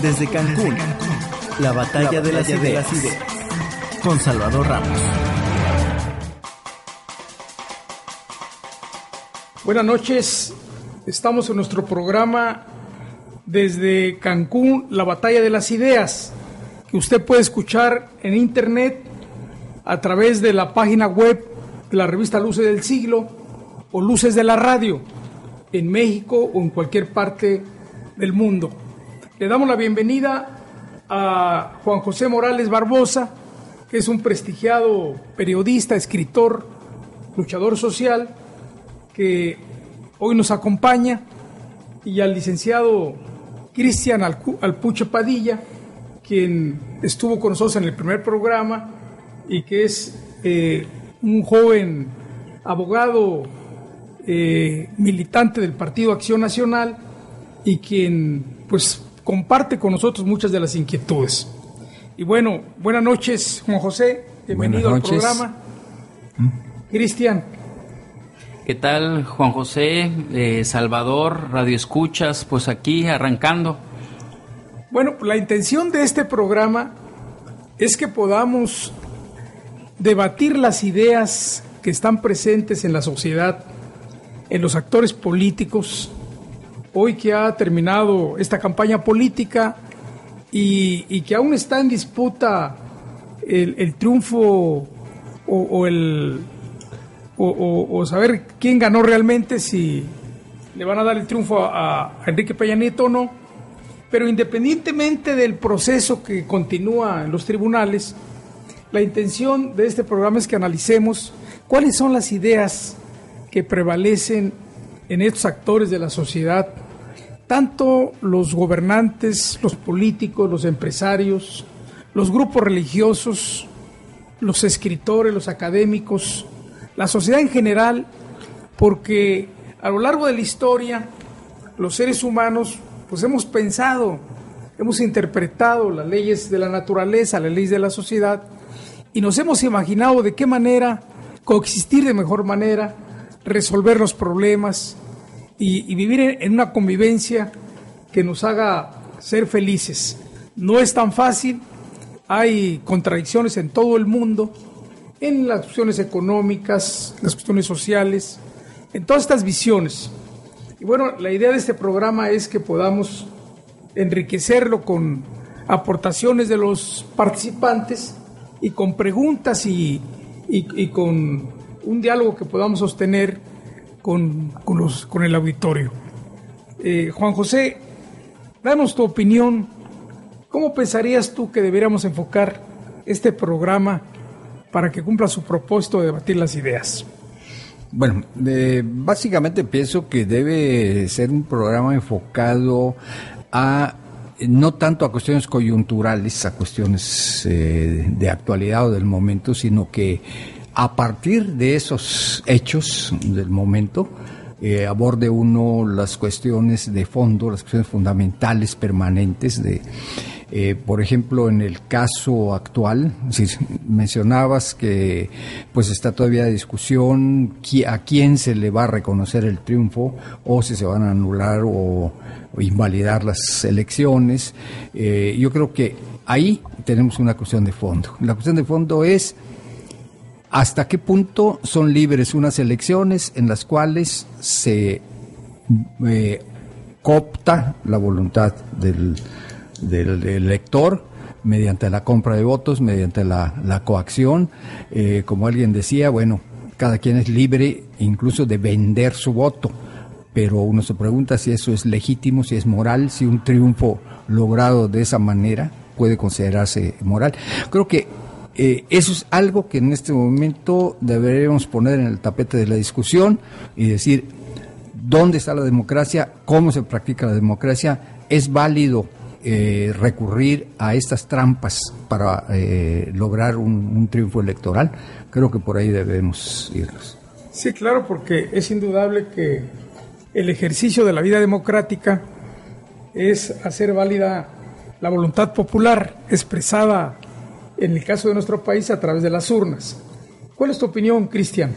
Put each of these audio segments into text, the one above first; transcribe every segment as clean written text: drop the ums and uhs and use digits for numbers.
Desde Cancún, la batalla de las ideas, con Salvador Ramos. Buenas noches, estamos en nuestro programa desde Cancún, la batalla de las ideas, que usted puede escuchar en internet a través de la página web de la revista Luces del Siglo o Luces de la Radio, en México o en cualquier parte del mundo. Le damos la bienvenida a Juan José Morales Barbosa, que es un prestigiado periodista, escritor, luchador social, que hoy nos acompaña, y al licenciado Cristian Alpuche Padilla, quien estuvo con nosotros en el primer programa y que es un joven abogado militante del Partido Acción Nacional y quien pues comparte con nosotros muchas de las inquietudes. Y bueno, buenas noches, Juan José, bienvenido al programa. Cristian. ¿Qué tal, Juan José, Salvador, Radio Escuchas? Pues aquí arrancando. Bueno, la intención de este programa es que podamos debatir las ideas que están presentes en la sociedad, en los actores políticos, hoy que ha terminado esta campaña política y que aún está en disputa el triunfo o saber quién ganó realmente, si le van a dar el triunfo a Enrique Peña Nieto o no. Pero independientemente del proceso que continúa en los tribunales, la intención de este programa es que analicemos cuáles son las ideas que prevalecen en estos actores de la sociedad, tanto los gobernantes, los políticos, los empresarios, los grupos religiosos, los escritores, los académicos, la sociedad en general, porque a lo largo de la historia los seres humanos pues hemos pensado, hemos interpretado las leyes de la naturaleza, las leyes de la sociedad, y nos hemos imaginado de qué manera coexistir de mejor manera, resolver los problemas y vivir en una convivencia que nos haga ser felices. No es tan fácil, hay contradicciones en todo el mundo, en las cuestiones económicas, las cuestiones sociales, en todas estas visiones. Y bueno, la idea de este programa es que podamos enriquecerlo con aportaciones de los participantes y con preguntas y con un diálogo que podamos sostener con el auditorio. Juan José, danos tu opinión. ¿Cómo pensarías tú que deberíamos enfocar este programa para que cumpla su propósito de debatir las ideas? Bueno, básicamente pienso que debe ser un programa enfocado a no tanto a cuestiones coyunturales, a cuestiones de actualidad o del momento, sino que a partir de esos hechos del momento aborde uno las cuestiones de fondo, las cuestiones fundamentales, permanentes por ejemplo, en el caso actual, si mencionabas que pues está todavía de discusión a quién se le va a reconocer el triunfo o si se van a anular o invalidar las elecciones. Yo creo que ahí tenemos una cuestión de fondo. La cuestión de fondo es hasta qué punto son libres unas elecciones en las cuales se coopta la voluntad del elector mediante la compra de votos, mediante la coacción. Como alguien decía, bueno, cada quien es libre incluso de vender su voto, pero uno se pregunta si eso es legítimo, si es moral, si un triunfo logrado de esa manera puede considerarse moral. Creo que eso es algo que en este momento deberíamos poner en el tapete de la discusión y decir dónde está la democracia, cómo se practica la democracia, es válido recurrir a estas trampas para lograr un triunfo electoral. Creo que por ahí debemos irnos. Sí, claro, porque es indudable que el ejercicio de la vida democrática es hacer válida la voluntad popular expresada en el caso de nuestro país a través de las urnas. ¿Cuál es tu opinión, Cristian?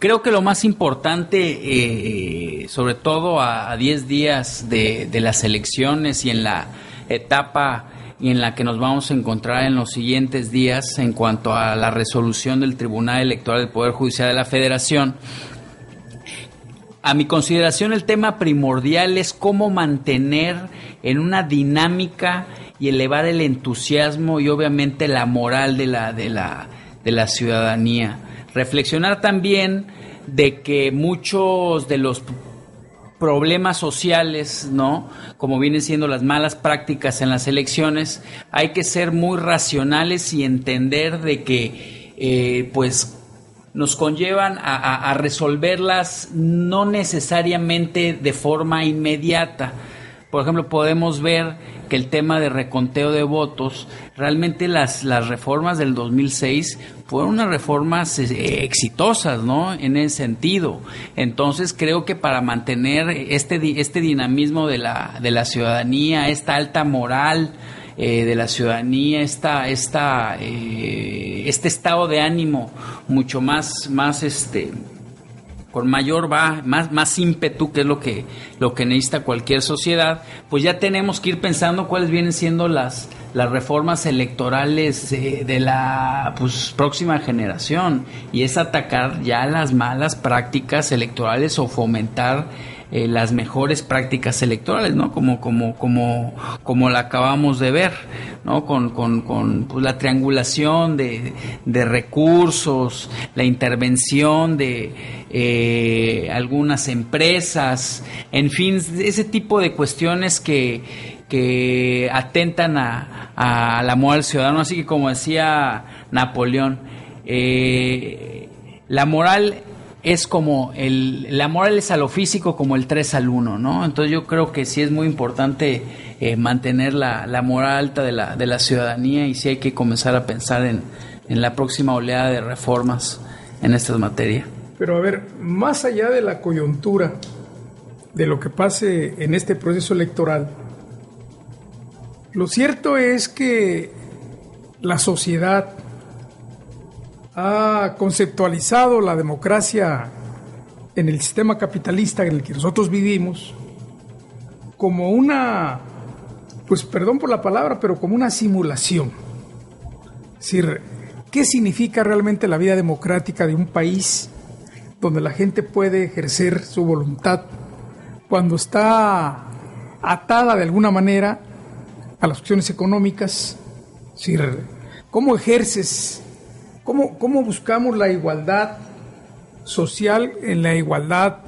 Creo que lo más importante, sobre todo a 10 días de las elecciones y en la etapa y en la que nos vamos a encontrar en los siguientes días en cuanto a la resolución del Tribunal Electoral del Poder Judicial de la Federación, a mi consideración el tema primordial es cómo mantener en una dinámica y elevar el entusiasmo y obviamente la moral de la ciudadanía. Reflexionar también de que muchos de los problemas sociales, ¿no?, como vienen siendo las malas prácticas en las elecciones, hay que ser muy racionales y entender de que pues nos conllevan a resolverlas no necesariamente de forma inmediata. Por ejemplo, podemos ver que el tema de reconteo de votos, realmente las reformas del 2006 fueron unas reformas exitosas, ¿no?, en ese sentido. Entonces creo que para mantener este dinamismo de la ciudadanía, esta alta moral de la ciudadanía, este estado de ánimo mucho más con mayor más ímpetu, que es lo que necesita cualquier sociedad, pues ya tenemos que ir pensando cuáles vienen siendo las reformas electorales de la próxima generación, y es atacar ya las malas prácticas electorales o fomentar las mejores prácticas electorales, ¿no? Como la acabamos de ver, ¿no? Con pues, la triangulación de recursos, la intervención de algunas empresas, en fin, ese tipo de cuestiones que atentan a la moral ciudadana. Así que, como decía Napoleón, la moral es a lo físico como el 3 al 1, ¿no? Entonces yo creo que sí es muy importante mantener la moral alta de la ciudadanía, y sí hay que comenzar a pensar en la próxima oleada de reformas en estas materias. Pero a ver, más allá de la coyuntura de lo que pase en este proceso electoral, lo cierto es que la sociedad ha conceptualizado la democracia en el sistema capitalista en el que nosotros vivimos como una, pues perdón por la palabra, pero como una simulación. Es decir, ¿qué significa realmente la vida democrática de un país donde la gente puede ejercer su voluntad cuando está atada de alguna manera a las cuestiones económicas? Es decir, ¿cómo ejerces? ¿Cómo buscamos la igualdad social en la igualdad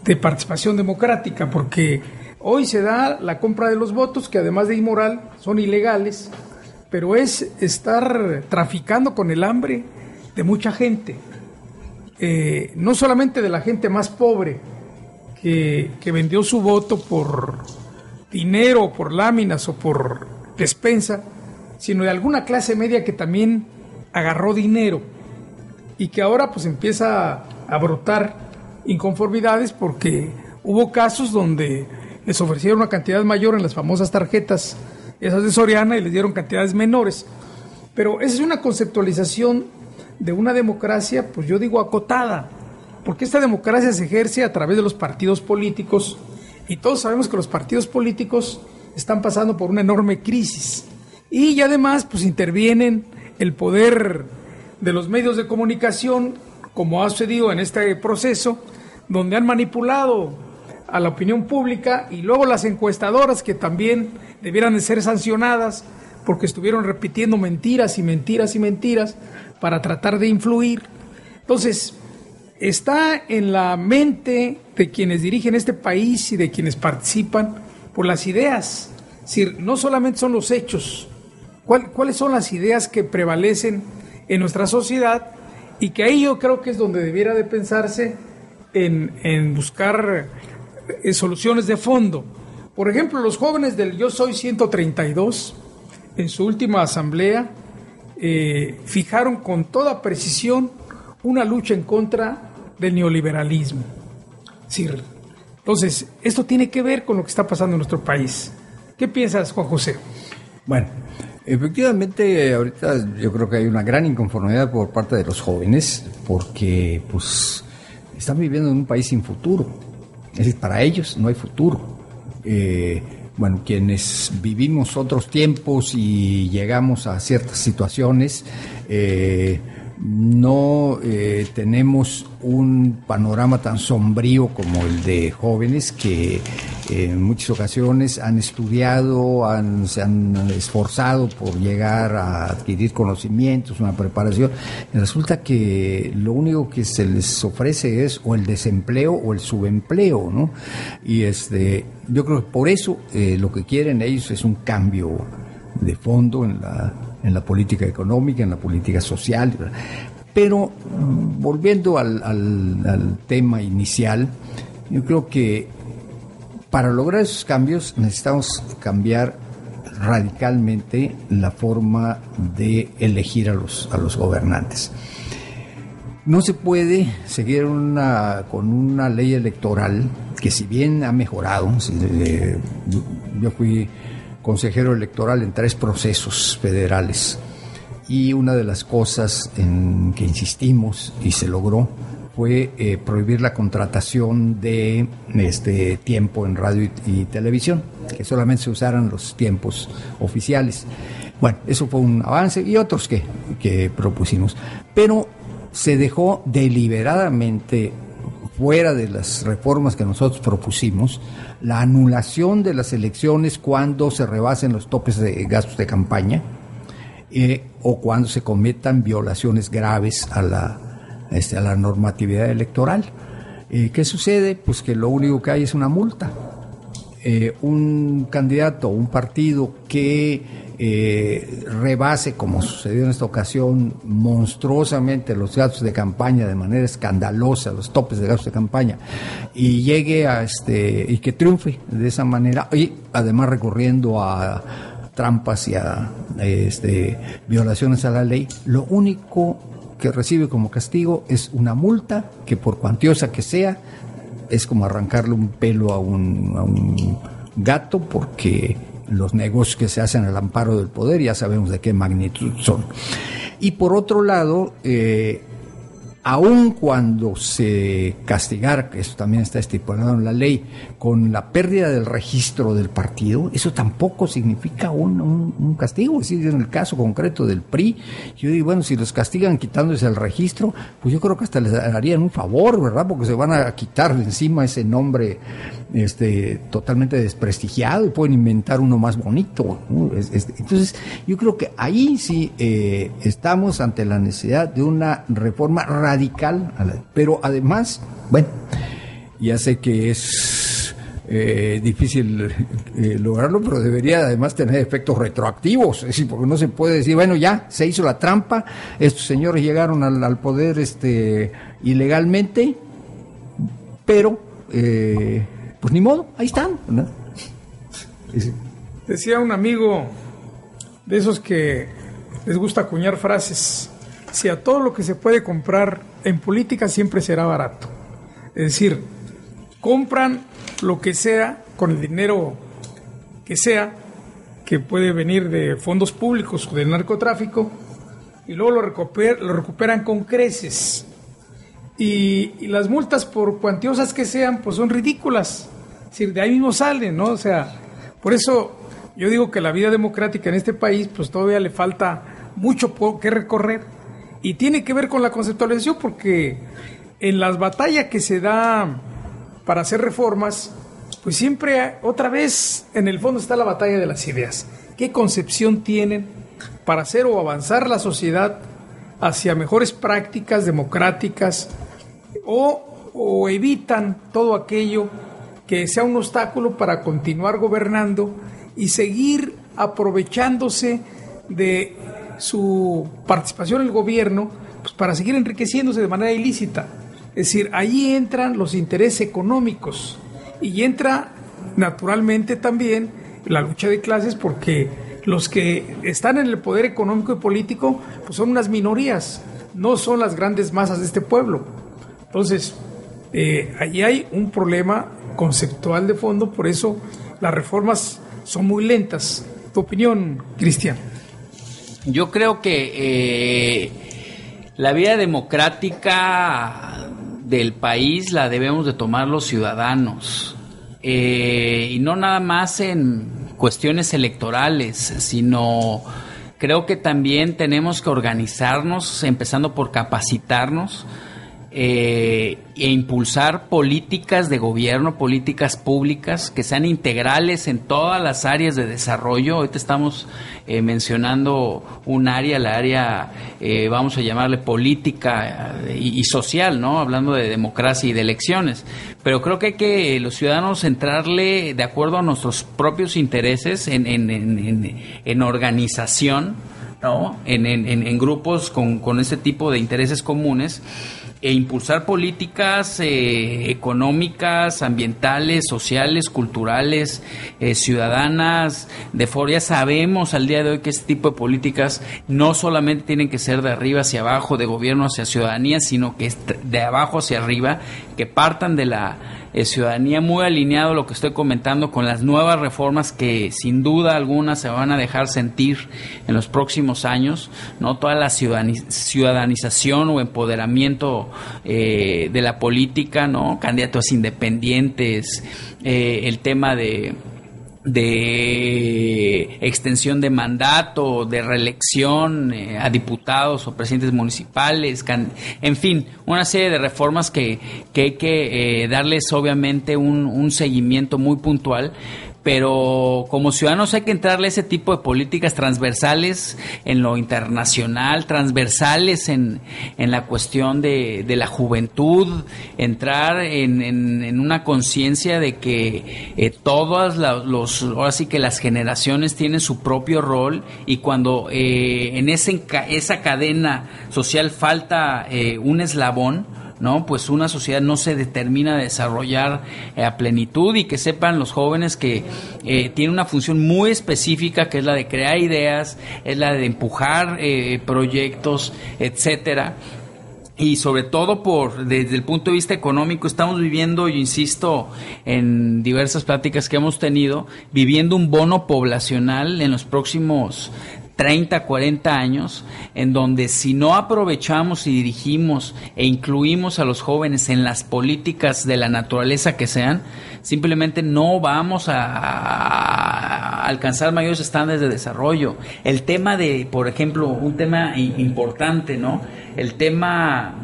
de participación democrática? Porque hoy se da la compra de los votos, que además de inmoral son ilegales, pero es estar traficando con el hambre de mucha gente, no solamente de la gente más pobre que vendió su voto por dinero, por láminas o por despensa, sino de alguna clase media que también agarró dinero y que ahora pues empieza a brotar inconformidades porque hubo casos donde les ofrecieron una cantidad mayor en las famosas tarjetas esas de Soriana y les dieron cantidades menores. Pero esa es una conceptualización de una democracia, pues yo digo acotada, porque esta democracia se ejerce a través de los partidos políticos, y todos sabemos que los partidos políticos están pasando por una enorme crisis, y además pues intervienen el poder de los medios de comunicación, como ha sucedido en este proceso, donde han manipulado a la opinión pública, y luego las encuestadoras, que también debieran de ser sancionadas porque estuvieron repitiendo mentiras y mentiras y mentiras para tratar de influir. Entonces, está en la mente de quienes dirigen este país y de quienes participan por las ideas. Es decir, no solamente son los hechos. ¿Cuáles son las ideas que prevalecen en nuestra sociedad? Y que ahí yo creo que es donde debiera de pensarse en buscar soluciones de fondo. Por ejemplo, los jóvenes del Yo Soy 132, en su última asamblea, fijaron con toda precisión una lucha en contra del neoliberalismo. Sí. Entonces, esto tiene que ver con lo que está pasando en nuestro país. ¿Qué piensas, Juan José? Bueno, efectivamente, ahorita yo creo que hay una gran inconformidad por parte de los jóvenes, porque pues están viviendo en un país sin futuro. Es decir, para ellos no hay futuro. Bueno, quienes vivimos otros tiempos y llegamos a ciertas situaciones, no tenemos un panorama tan sombrío como el de jóvenes que en muchas ocasiones han estudiado, se han esforzado por llegar a adquirir conocimientos, una preparación, y resulta que lo único que se les ofrece es o el desempleo o el subempleo, ¿no? Y yo creo que por eso lo que quieren ellos es un cambio de fondo en la política económica, en la política social. Pero volviendo al tema inicial, yo creo que para lograr esos cambios necesitamos cambiar radicalmente la forma de elegir a los gobernantes. No se puede seguir con una ley electoral que, si bien ha mejorado, yo fui consejero electoral en 3 procesos federales, y una de las cosas en que insistimos y se logró fue prohibir la contratación de tiempo en radio y televisión, que solamente se usaran los tiempos oficiales. Bueno, eso fue un avance, y otros que propusimos, pero se dejó deliberadamente fuera de las reformas que nosotros propusimos la anulación de las elecciones cuando se rebasen los topes de gastos de campaña, o cuando se cometan violaciones graves a la normatividad electoral. ¿Qué sucede? Pues que lo único que hay es una multa. Un candidato o un partido que rebase, como sucedió en esta ocasión, monstruosamente los gastos de campaña de manera escandalosa, los topes de gastos de campaña, y llegue y que triunfe de esa manera, y además recurriendo a trampas y a violaciones a la ley, lo único que recibe como castigo es una multa que, por cuantiosa que sea, es como arrancarle un pelo a un gato, porque los negocios que se hacen al amparo del poder ya sabemos de qué magnitud son. Y por otro lado, aun cuando se castigara, que eso también está estipulado en la ley, con la pérdida del registro del partido, eso tampoco significa un castigo. Es decir, en el caso concreto del PRI, yo digo, bueno, si los castigan quitándose el registro, pues yo creo que hasta les harían un favor, ¿verdad? Porque se van a quitar de encima ese nombre totalmente desprestigiado, y pueden inventar uno más bonito, ¿no? Entonces, yo creo que ahí sí estamos ante la necesidad de una reforma radical, pero además, bueno, ya sé que es difícil lograrlo, pero debería además tener efectos retroactivos, es decir, porque no se puede decir, bueno, ya se hizo la trampa, estos señores llegaron al poder ilegalmente, pero pues ni modo, ahí están, ¿no? Decía un amigo de esos que les gusta acuñar frases: si a todo lo que se puede comprar en política siempre será barato. Es decir, compran lo que sea con el dinero que sea, que puede venir de fondos públicos o del narcotráfico, y luego lo recuperan con creces. Y las multas, por cuantiosas que sean, pues son ridículas. Es decir, de ahí mismo salen, ¿no? O sea, por eso yo digo que la vida democrática en este país, pues todavía le falta mucho que recorrer. Y tiene que ver con la conceptualización, porque en las batallas que se da para hacer reformas, pues siempre, otra vez, en el fondo está la batalla de las ideas. ¿Qué concepción tienen para hacer o avanzar la sociedad hacia mejores prácticas democráticas, o evitan todo aquello que sea un obstáculo para continuar gobernando y seguir aprovechándose de su participación en el gobierno, pues para seguir enriqueciéndose de manera ilícita? Es decir, ahí entran los intereses económicos y entra naturalmente también la lucha de clases, porque los que están en el poder económico y político pues son unas minorías, no son las grandes masas de este pueblo. Entonces, allí hay un problema conceptual de fondo, por eso las reformas son muy lentas. ¿Tu opinión, Cristian? Yo creo que la vida democrática del país la debemos de tomar los ciudadanos, y no nada más en cuestiones electorales, sino creo que también tenemos que organizarnos, empezando por capacitarnos, e impulsar políticas de gobierno, políticas públicas que sean integrales en todas las áreas de desarrollo. Ahorita estamos mencionando un área, la área, vamos a llamarle política y social, ¿no? Hablando de democracia y de elecciones. Pero creo que hay que los ciudadanos entrarle de acuerdo a nuestros propios intereses en organización, ¿no? En grupos con este tipo de intereses comunes, e impulsar políticas económicas, ambientales, sociales, culturales, ciudadanas. Ya sabemos al día de hoy que este tipo de políticas no solamente tienen que ser de arriba hacia abajo, de gobierno hacia ciudadanía, sino que de abajo hacia arriba, que partan de la ciudadanía, muy alineado lo que estoy comentando con las nuevas reformas que sin duda alguna se van a dejar sentir en los próximos años, ¿no? Toda la ciudadanización o empoderamiento de la política, ¿no? Candidatos independientes, el tema de extensión de mandato, de reelección a diputados o presidentes municipales, en fin, una serie de reformas que hay que darles obviamente un seguimiento muy puntual. Pero como ciudadanos hay que entrarle a ese tipo de políticas transversales en lo internacional, transversales en la cuestión de la juventud, entrar en una conciencia de que ahora sí que las generaciones tienen su propio rol, y cuando en esa cadena social falta un eslabón, ¿no? Pues una sociedad no se determina de desarrollar a plenitud, y que sepan los jóvenes que tiene una función muy específica, que es la de crear ideas, es la de empujar proyectos, etcétera. Y sobre todo desde el punto de vista económico, estamos viviendo, yo insisto, en diversas pláticas que hemos tenido, viviendo un bono poblacional en los próximos 30, 40 años, en donde si no aprovechamos y dirigimos e incluimos a los jóvenes en las políticas de la naturaleza que sean, simplemente no vamos a alcanzar mayores estándares de desarrollo. El tema de, por ejemplo, un tema importante, ¿no? El tema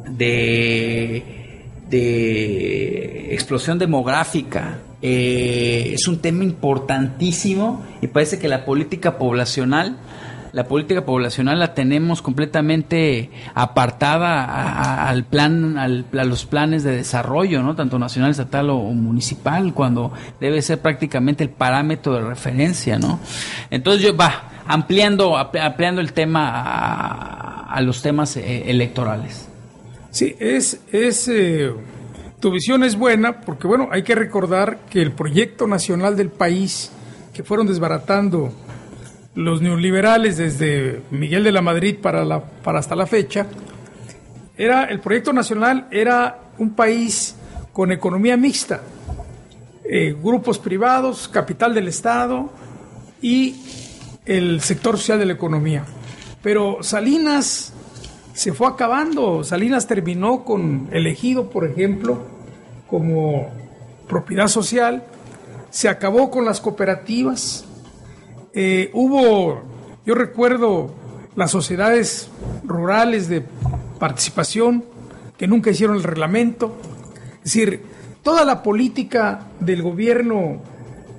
de explosión demográfica. Es un tema importantísimo, y parece que la política poblacional la tenemos completamente apartada a los planes de desarrollo, ¿no? Tanto nacional, estatal o municipal, cuando debe ser prácticamente el parámetro de referencia, ¿no? Entonces ampliando el tema a los temas electorales. Sí, tu visión es buena, porque bueno, hay que recordar que el proyecto nacional del país, que fueron desbaratando los neoliberales desde Miguel de la Madrid para hasta la fecha, el proyecto nacional era un país con economía mixta, grupos privados, capital del Estado y el sector social de la economía. Pero Salinas se fue acabando. Salinas terminó con el ejido, por ejemplo, como propiedad social. Se acabó con las cooperativas. Yo recuerdo las sociedades rurales de participación que nunca hicieron el reglamento. Es decir, toda la política del gobierno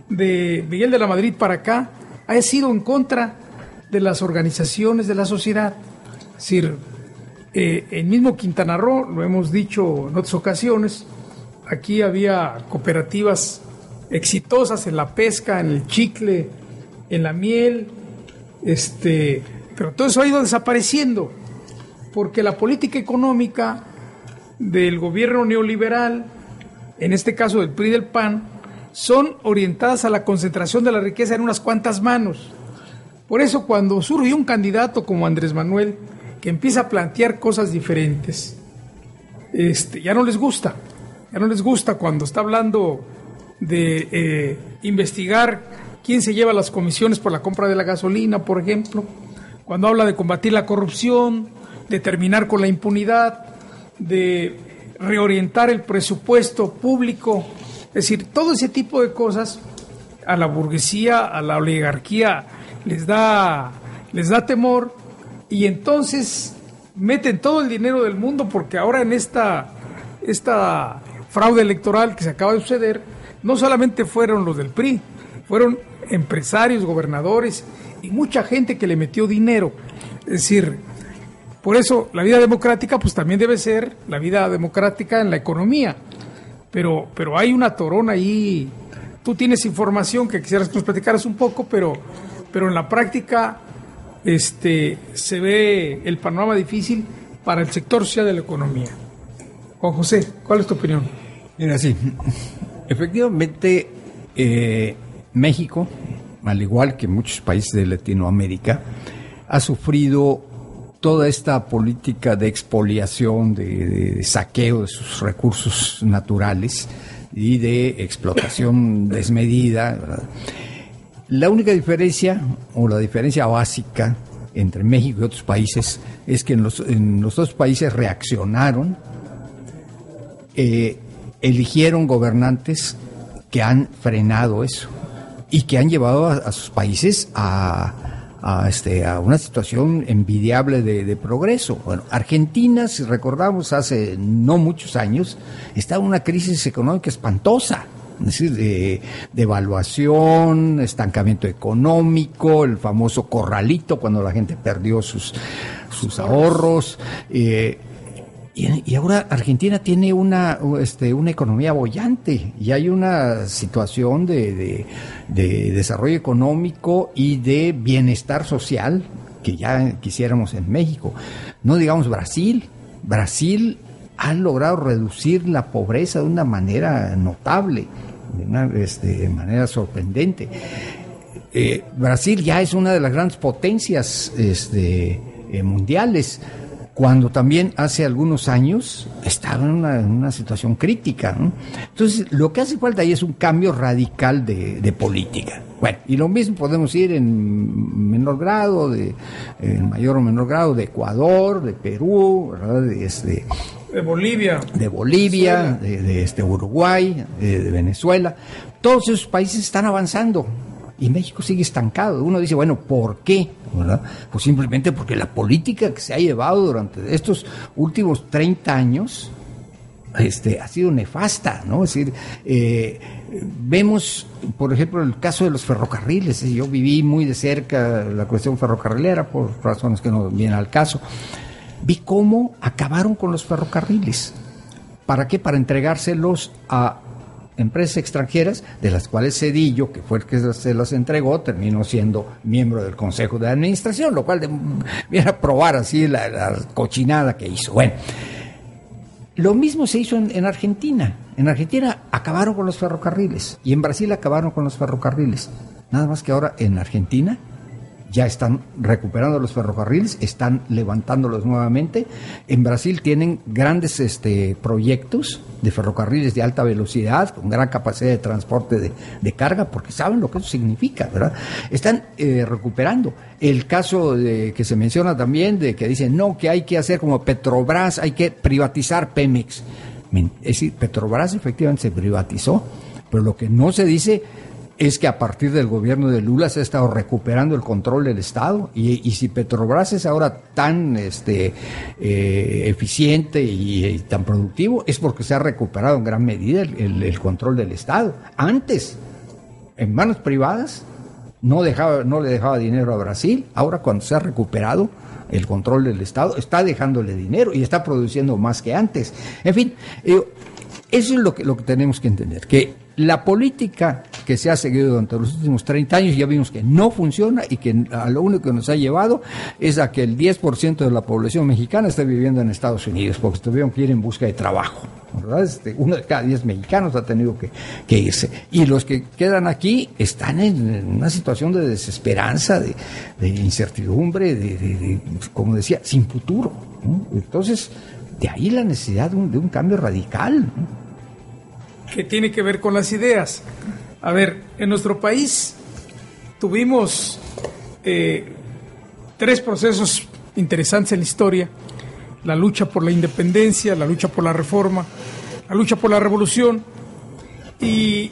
de Miguel de la Madrid para acá ha sido en contra de las organizaciones de la sociedad. Es decir, el mismo Quintana Roo, lo hemos dicho en otras ocasiones, aquí había cooperativas exitosas en la pesca, en el chicle, en la miel, pero todo eso ha ido desapareciendo, porque la política económica del gobierno neoliberal, en este caso del PRI y del PAN, son orientadas a la concentración de la riqueza en unas cuantas manos. Por eso, cuando surge un candidato como Andrés Manuel, que empieza a plantear cosas diferentes, ya no les gusta cuando está hablando de investigar quién se lleva las comisiones por la compra de la gasolina, por ejemplo, cuando habla de combatir la corrupción, de terminar con la impunidad, de reorientar el presupuesto público, es decir, todo ese tipo de cosas a la burguesía, a la oligarquía les da temor, y entonces meten todo el dinero del mundo, porque ahora en esta fraude electoral que se acaba de suceder, no solamente fueron los del PRI, fueron empresarios, gobernadores y mucha gente que le metió dinero. Es decir, por eso la vida democrática pues también debe ser la vida democrática en la economía, pero hay una torona ahí. Tú tienes información que quisieras que nos platicaras un poco, pero en la práctica se ve el panorama difícil para el sector social de la economía. Juan José, ¿cuál es tu opinión? Mira, sí, efectivamente México, al igual que muchos países de Latinoamérica, ha sufrido toda esta política de expoliación, de saqueo de sus recursos naturales y de explotación desmedida, ¿verdad? La única diferencia, o la diferencia básica entre México y otros países, es que en los otros países reaccionaron, eligieron gobernantes que han frenado eso y que han llevado a sus países a una situación envidiable de progreso. Bueno, Argentina, si recordamos, hace no muchos años, estaba en una crisis económica espantosa, es decir, devaluación, estancamiento económico, el famoso corralito, cuando la gente perdió sus ahorros. Y ahora Argentina tiene una economía boyante y hay una situación de desarrollo económico y de bienestar social que ya quisiéramos en México. No digamos Brasil. Brasil ha logrado reducir la pobreza de una manera notable, de una manera sorprendente. Brasil ya es una de las grandes potencias mundiales, cuando también hace algunos años estaba en una situación crítica, ¿no? Entonces, lo que hace falta ahí es un cambio radical de política. Bueno, y lo mismo podemos ir en mayor o menor grado, de Ecuador, de Perú, ¿verdad? De Bolivia. De Bolivia, de Uruguay, de Venezuela. Todos esos países están avanzando. Y México sigue estancado. Uno dice, bueno, ¿por qué? ¿Verdad? Pues simplemente porque la política que se ha llevado durante estos últimos 30 años ha sido nefasta, ¿no? Es decir, vemos, por ejemplo, el caso de los ferrocarriles. Yo viví muy de cerca la cuestión ferrocarrilera por razones que no vienen al caso. Vi cómo acabaron con los ferrocarriles. ¿Para qué? Para entregárselos a empresas extranjeras, de las cuales Zedillo, que fue el que se las entregó, terminó siendo miembro del Consejo de Administración, lo cual viene a probar así la cochinada que hizo. Bueno, lo mismo se hizo en Argentina. En Argentina acabaron con los ferrocarriles y en Brasil acabaron con los ferrocarriles. Nada más que ahora en Argentina ya están recuperando los ferrocarriles, están levantándolos nuevamente. En Brasil tienen grandes proyectos de ferrocarriles de alta velocidad, con gran capacidad de transporte de carga, porque saben lo que eso significa, ¿verdad? Están recuperando. El caso que se menciona también, de que dicen, no, que hay que hacer como Petrobras, hay que privatizar Pemex. Es decir, Petrobras efectivamente se privatizó, pero lo que no se dice es que a partir del gobierno de Lula se ha estado recuperando el control del Estado, y si Petrobras es ahora tan eficiente y tan productivo, es porque se ha recuperado en gran medida el control del Estado. Antes, en manos privadas, no le dejaba dinero a Brasil. Ahora, cuando se ha recuperado el control del Estado, está dejándole dinero y está produciendo más que antes. En fin, eso es lo que tenemos que entender, que la política que se ha seguido durante los últimos 30 años ya vimos que no funciona, y que a lo único que nos ha llevado es a que el 10% de la población mexicana esté viviendo en Estados Unidos, porque tuvieron que ir en busca de trabajo, ¿verdad? 1 de cada 10 mexicanos ha tenido que irse, y los que quedan aquí están en una situación de desesperanza, de incertidumbre, como decía, sin futuro, ¿no? Entonces, de ahí la necesidad de un cambio radical, ¿no? Que tiene que ver con las ideas. A ver, en nuestro país tuvimos 3 procesos interesantes en la historia. la lucha por la independencia, la lucha por la reforma, la lucha por la revolución. Y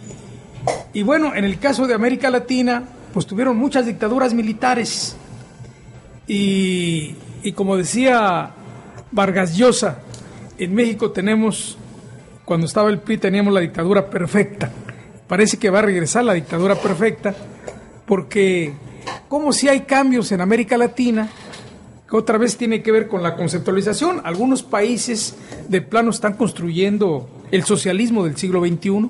bueno, en el caso de América Latina, pues tuvieron muchas dictaduras militares. Y como decía Vargas Llosa, en México tenemos, cuando estaba el PRI, teníamos la dictadura perfecta. Parece que va a regresar la dictadura perfecta, porque como si hay cambios en América Latina, que otra vez tiene que ver con la conceptualización. Algunos países de plano están construyendo el socialismo del siglo XXI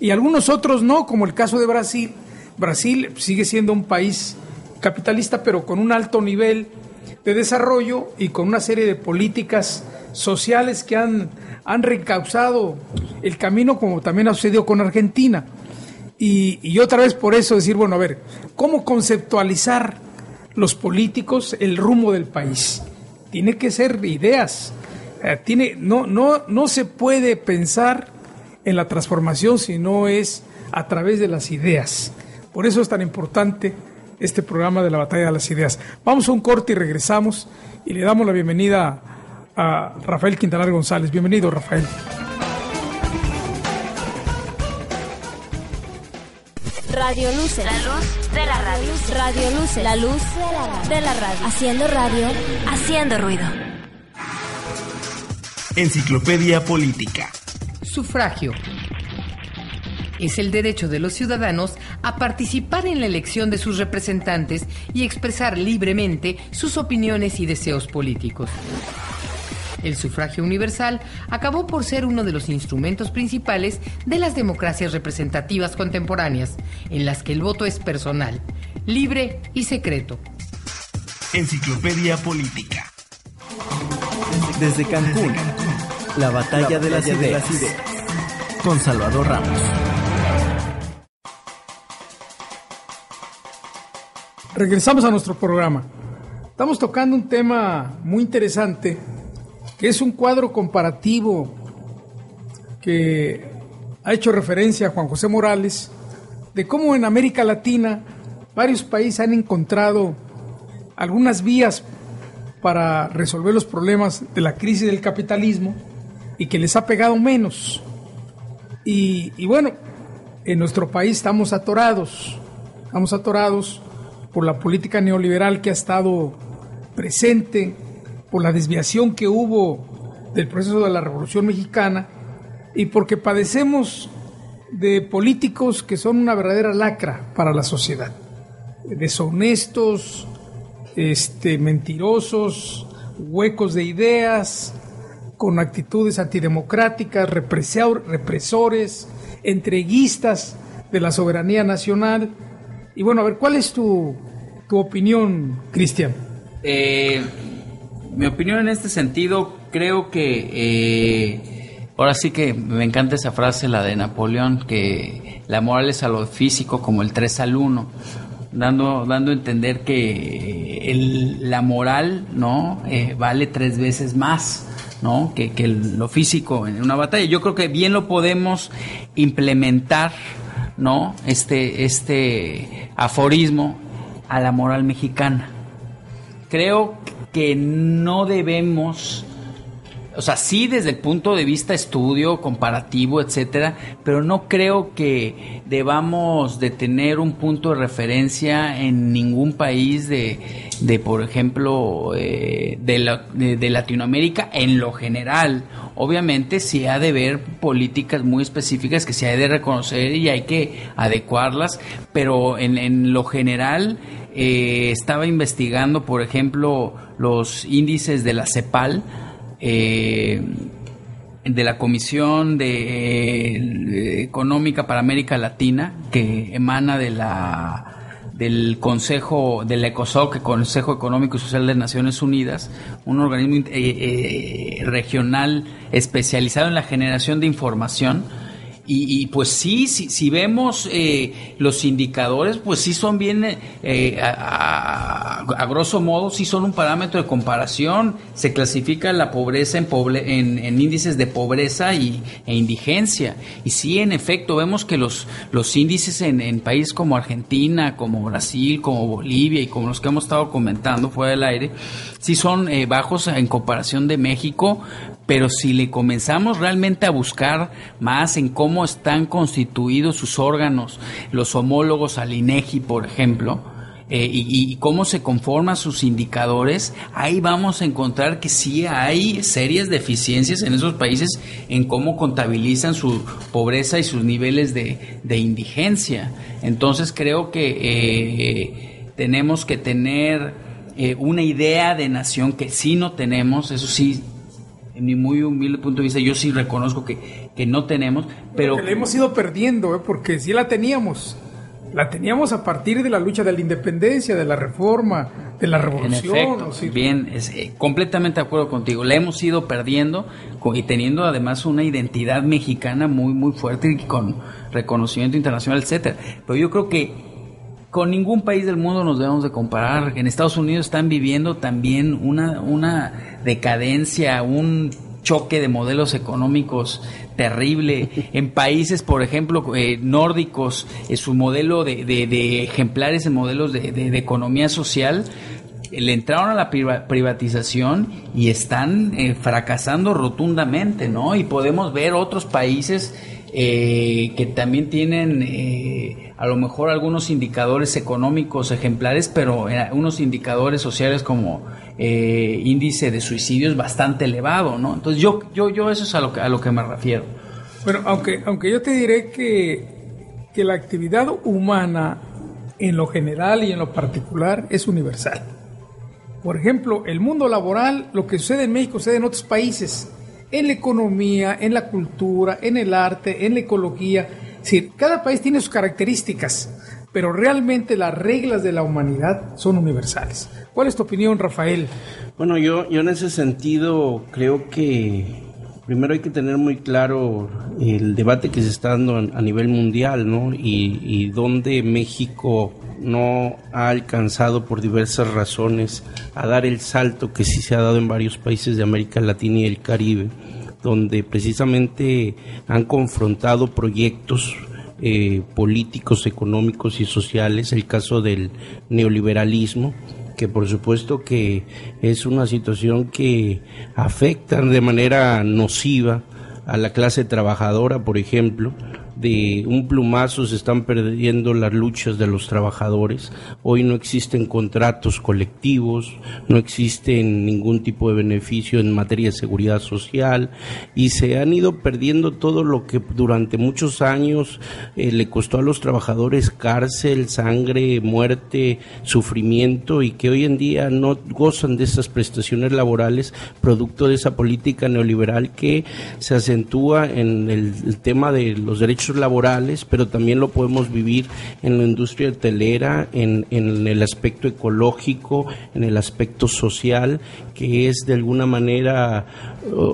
y algunos otros no, como el caso de Brasil. Brasil sigue siendo un país capitalista, pero con un alto nivel de desarrollo y con una serie de políticas sociales que han reencauzado el camino, como también ha sucedido con Argentina. Y otra vez por eso decir, bueno, a ver, ¿cómo conceptualizar los políticos el rumbo del país? Tiene que ser ideas. No se puede pensar en la transformación si no es a través de las ideas. Por eso es tan importante este programa de la Batalla de las Ideas. Vamos a un corte y regresamos y le damos la bienvenida a Rafael Quintanar González. Bienvenido, Rafael. Radio Luce, la luz de la radio. Radio Luce, la luz de la radio. Haciendo radio, haciendo ruido. Enciclopedia Política. Sufragio. Es el derecho de los ciudadanos a participar en la elección de sus representantes y expresar libremente sus opiniones y deseos políticos. El sufragio universal acabó por ser uno de los instrumentos principales de las democracias representativas contemporáneas, en las que el voto es personal, libre y secreto. Enciclopedia Política. Desde Cancún, la batalla de las ideas. Con Salvador Ramos. Regresamos a nuestro programa. Estamos tocando un tema muy interesante, que es un cuadro comparativo que ha hecho referencia a Juan José Morales, de cómo en América Latina varios países han encontrado algunas vías para resolver los problemas de la crisis del capitalismo y que les ha pegado menos. Y bueno, en nuestro país estamos atorados por la política neoliberal que ha estado presente, por la desviación que hubo del proceso de la Revolución Mexicana y porque padecemos de políticos que son una verdadera lacra para la sociedad, deshonestos, mentirosos, huecos de ideas, con actitudes antidemocráticas, represores, entreguistas de la soberanía nacional. Y bueno, a ver, ¿cuál es tu opinión, Cristian? Mi opinión en este sentido, creo que ahora sí que me encanta esa frase, la de Napoleón, que la moral es a lo físico como el 3 al 1, dando a entender que la moral, ¿no? Vale 3 veces más, ¿no? que lo físico en una batalla. Yo creo que bien lo podemos implementar, ¿no? Este aforismo a la moral mexicana. Creo que no debemos, o sea, sí desde el punto de vista estudio, comparativo, etcétera, pero no creo que debamos de tener un punto de referencia en ningún país de por ejemplo, de Latinoamérica en lo general. Obviamente sí ha de haber políticas muy específicas que se ha de reconocer y hay que adecuarlas, pero en lo general estaba investigando, por ejemplo, los índices de la CEPAL, de la Comisión Económica para América Latina, que emana del Consejo, del ECOSOC, el Consejo Económico y Social de Naciones Unidas, un organismo regional especializado en la generación de información. Y pues sí, si vemos los indicadores, pues sí son bien, a grosso modo, sí son un parámetro de comparación. Se clasifica la pobreza en índices de pobreza e indigencia. Y sí, en efecto, vemos que los índices en países como Argentina, como Brasil, como Bolivia y como los que hemos estado comentando fuera del aire, sí son bajos en comparación de México. Pero si le comenzamos realmente a buscar más en cómo están constituidos sus órganos, los homólogos al INEGI, por ejemplo, y cómo se conforman sus indicadores, ahí vamos a encontrar que sí hay serias deficiencias en esos países en cómo contabilizan su pobreza y sus niveles de indigencia. Entonces creo que tenemos que tener una idea de nación que sí no tenemos, eso sí. En mi muy humilde punto de vista, yo sí reconozco que no tenemos, pero que la hemos ido perdiendo, porque sí la teníamos a partir de la lucha de la independencia, de la reforma, de la revolución. En efecto, ¿no? Sí. Bien, completamente de acuerdo contigo, la hemos ido perdiendo y teniendo además una identidad mexicana muy, muy fuerte y con reconocimiento internacional, etcétera. Pero yo creo que con ningún país del mundo nos debemos de comparar. En Estados Unidos están viviendo también una decadencia, un choque de modelos económicos terrible. En países, por ejemplo, nórdicos, su modelo de ejemplares en modelos de economía social, le entraron a la privatización y están fracasando rotundamente, ¿no? Y podemos ver otros países que también tienen a lo mejor algunos indicadores económicos ejemplares, pero unos indicadores sociales como índice de suicidios bastante elevado, ¿no? Entonces yo eso es a lo que me refiero. Bueno, aunque yo te diré que la actividad humana en lo general y en lo particular es universal. Por ejemplo, el mundo laboral, lo que sucede en México sucede en otros países, en la economía, en la cultura, en el arte, en la ecología. Es decir, cada país tiene sus características, pero realmente las reglas de la humanidad son universales. ¿Cuál es tu opinión, Rafael? Bueno, yo en ese sentido creo que primero hay que tener muy claro el debate que se está dando a nivel mundial, ¿no? Y donde México no ha alcanzado por diversas razones a dar el salto que sí se ha dado en varios países de América Latina y el Caribe, donde precisamente han confrontado proyectos políticos, económicos y sociales, el caso del neoliberalismo, que por supuesto que es una situación que afecta de manera nociva a la clase trabajadora, por ejemplo. De un plumazo se están perdiendo las luchas de los trabajadores. Hoy no existen contratos colectivos, no existen ningún tipo de beneficio en materia de seguridad social y se han ido perdiendo todo lo que durante muchos años le costó a los trabajadores cárcel, sangre, muerte, sufrimiento, y que hoy en día no gozan de esas prestaciones laborales producto de esa política neoliberal que se acentúa en el tema de los derechos laborales, pero también lo podemos vivir en la industria hotelera, en el aspecto ecológico, en el aspecto social, que es de alguna manera